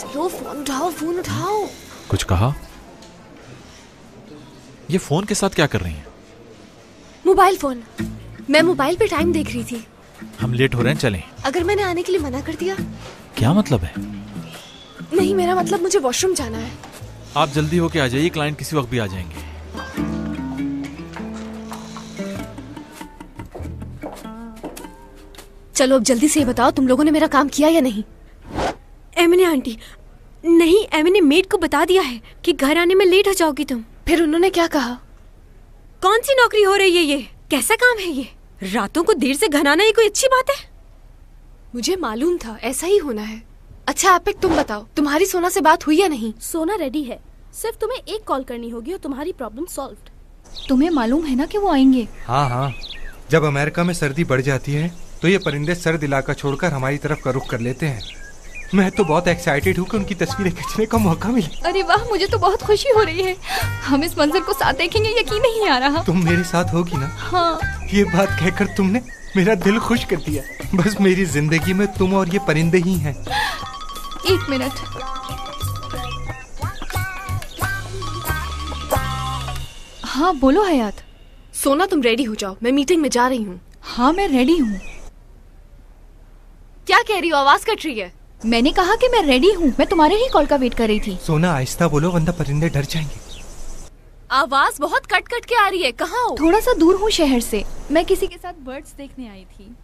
चलो फोन उठाओ, फोन उठाओ। कुछ कहा? ये फोन के साथ क्या कर रही हैं? Mobile phone. मैं मोबाइल पे टाइम देख रही थी। हम लेट हो रहे हैं, चलें। अगर मैंने आने के लिए मना कर दिया? क्या मतलब है? नहीं, मेरा मतलब मुझे वॉशरूम जाना है। आप जल्दी होके आ जाइए, क्लाइंट किसी वक्त भी आ जाएंगे। चलो अब जल्दी से ये बताओ, तुम लोगों ने मेरा काम किया या नहीं? एमिने आंटी, नहीं, एमिने मेड को बता दिया है कि घर आने में लेट हो जाओगी तुम। फिर उन्होंने क्या कहा? कौन सी नौकरी हो रही है ये? कैसा काम है ये? रातों को देर से घर आना ये कोई अच्छी बात है? मुझे मालूम था ऐसा ही होना है। अच्छा आपिक, तुम बताओ, तुम्हारी सोना से बात हुई या नहीं? सोना रेडी है, सिर्फ तुम्हें एक कॉल करनी होगी और तुम्हारी प्रॉब्लम सॉल्व्ड। तुम्हें मालूम है ना कि वो आएंगे? हाँ हाँ, जब अमेरिका में सर्दी बढ़ जाती है तो ये परिंदे सर्द इलाका छोड़कर हमारी तरफ का रुख कर लेते हैं। मैं तो बहुत एक्साइटेड हूँ कि उनकी तस्वीरें खींचने का मौका मिले। अरे वाह, मुझे तो बहुत खुशी हो रही है। हम इस मंजर को साथ देखेंगे, यकीन नहीं आ रहा। तुम मेरे साथ होगी ना? हाँ। ये बात कहकर तुमने मेरा दिल खुश कर दिया। बस मेरी जिंदगी में तुम और ये परिंदे ही हैं। एक मिनट। हाँ बोलो हयात। सोना तुम रेडी हो जाओ, मैं मीटिंग में जा रही हूँ। हाँ मैं रेडी हूँ। क्या कह रही हो? आवाज कट रही है। मैंने कहा कि मैं रेडी हूँ, मैं तुम्हारे ही कॉल का वेट कर रही थी। सोना आहिस्ता बोलो वरना परिंदे डर जाएंगे। आवाज बहुत कट कट के आ रही है, कहाँ हो? थोड़ा सा दूर हूँ शहर से, मैं किसी के साथ बर्ड्स देखने आई थी।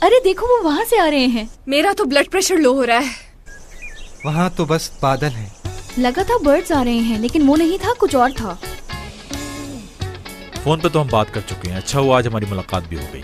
अरे देखो वो वहाँ से आ रहे हैं। मेरा तो ब्लड प्रेशर लो हो रहा है। वहाँ तो बस बादल हैं। लगा था बर्ड्स आ रहे हैं, लेकिन वो नहीं था, कुछ और था। फोन पे तो हम बात कर चुके हैं। अच्छा हुआ आज हमारी मुलाकात भी हो गई।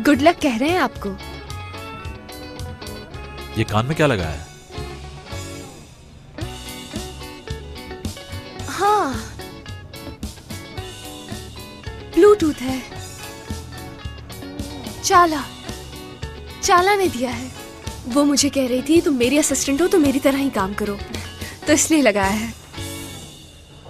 गुड लक कह रहे हैं आपको। ये कान में क्या लगा है? हाँ, ब्लूटूथ है। चाला ने दिया है। वो मुझे कह रही थी तुम मेरी असिस्टेंट हो तो मेरी तरह ही काम करो, तो इसलिए लगाया है।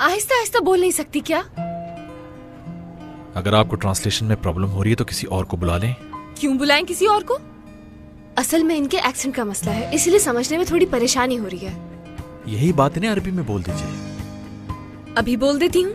आहिस्ता आहिस्ता बोल नहीं सकती क्या? अगर आपको ट्रांसलेशन में प्रॉब्लम हो रही है तो किसी और को बुला लें। क्यों बुलाएं किसी और को? असल में इनके एक्सेंट का मसला है, इसलिए समझने में थोड़ी परेशानी हो रही है। यही बात इन्हें अरबी में बोल दीजिए। अभी बोल देती हूँ।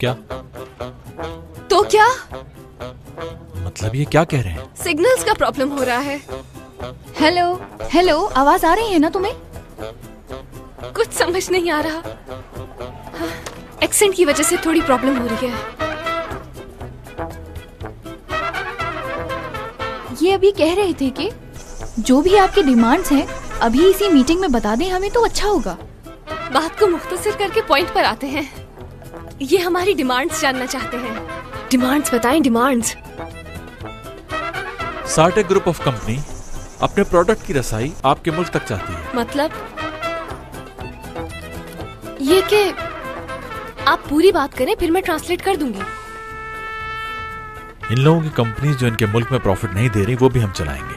क्या? तो क्या? मतलब ये क्या कह रहे हैं? सिग्नल्स का प्रॉब्लम हो रहा है। हेलो हेलो, आवाज आ रही है ना तुम्हें? कुछ समझ नहीं आ रहा। हाँ, एक्सेंट की वजह से थोड़ी प्रॉब्लम हो रही है। ये अभी कह रहे थे कि जो भी आपके डिमांड्स हैं अभी इसी मीटिंग में बता दें हमें तो अच्छा होगा। बात को मुख्तसर करके पॉइंट पर आते हैं। ये हमारी डिमांड्स जानना चाहते हैं। डिमांड्स बताएं, डिमांड्स। सार्टेक ग्रुप ऑफ कंपनी अपने प्रोडक्ट की रसाई आपके मुल्क तक चाहती है। मतलब ये कि आप पूरी बात करें फिर मैं ट्रांसलेट कर दूंगी। इन लोगों की कंपनीज जो इनके मुल्क में प्रॉफिट नहीं दे रही वो भी हम चलाएंगे।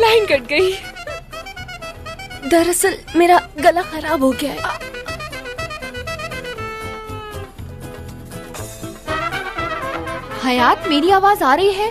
लाइन कट गई। दरअसल मेरा गला खराब हो गया है। हयात मेरी आवाज आ रही है?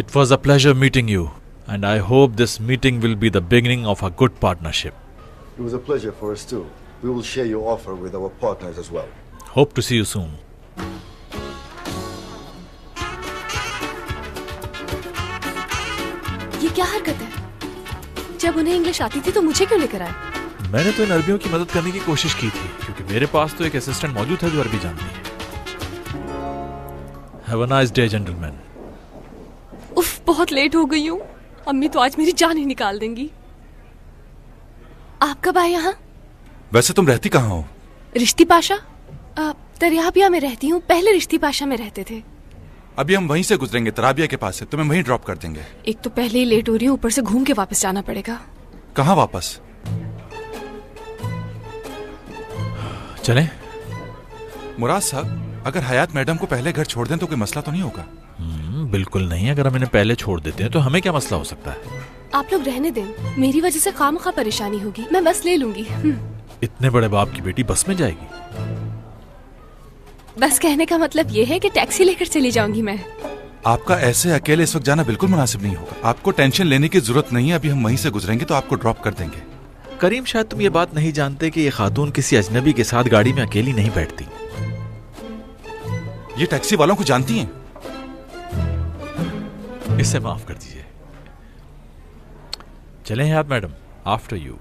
It was a pleasure meeting you, and I hope this meeting will be the beginning of a good partnership. It was a pleasure for us too. We will share your offer with our partners as well. Hope to see you soon. ये क्या हरकत है? जब उन्हें English आती थी तो मुझे क्यों लेकर आए? मैंने तो इन अरबियों की मदद करने की कोशिश की थी, क्योंकि मेरे पास तो एक असिस्टेंट मौजूद है जो अरबी जानती है। Have a nice day, gentlemen. उफ, बहुत लेट हो गई हूँ। अम्मी तो आज मेरी जान ही निकाल देंगी। आप कब आए यहाँ? वैसे तुम रहती कहाँ हो? रिश्ती पाशा? तरियाबिया में रहती हूँ। पहले रिश्ती पाशा में रहते थे। अभी हम वहीं से गुजरेंगे, तराबिया के पास से। तुम्हें वहीं ड्रॉप कर देंगे। एक तो पहले ही लेट हो रही हूँ, ऊपर से घूम के वापस जाना पड़ेगा। कहाँ वापस? चलें? मुराद साहब, अगर हयात मैडम को पहले घर छोड़ दें तो कोई मसला तो नहीं होगा? बिल्कुल नहीं। अगर हम इन्हें पहले छोड़ देते हैं तो हमें क्या मसला हो सकता है? आप लोग रहने दें, मेरी वजह से खामखा परेशानी होगी। मैं बस ले लूंगी। इतने बड़े बाप की बेटी बस में जाएगी? बस कहने का मतलब ये है कि टैक्सी लेकर चली जाऊंगी मैं। आपका ऐसे अकेले इस वक्त जाना बिल्कुल मुनासिब नहीं होगा। आपको टेंशन लेने की जरूरत नहीं है। अभी हम वहीं से गुजरेंगे तो आपको ड्रॉप कर देंगे। करीम, शायद तुम ये बात नहीं जानते कि ये खातून किसी अजनबी के साथ गाड़ी में अकेली नहीं बैठती। ये टैक्सी वालों को जानती हैं। इसे माफ कर दीजिए। चलें हयात मैडम, आफ्टर यू।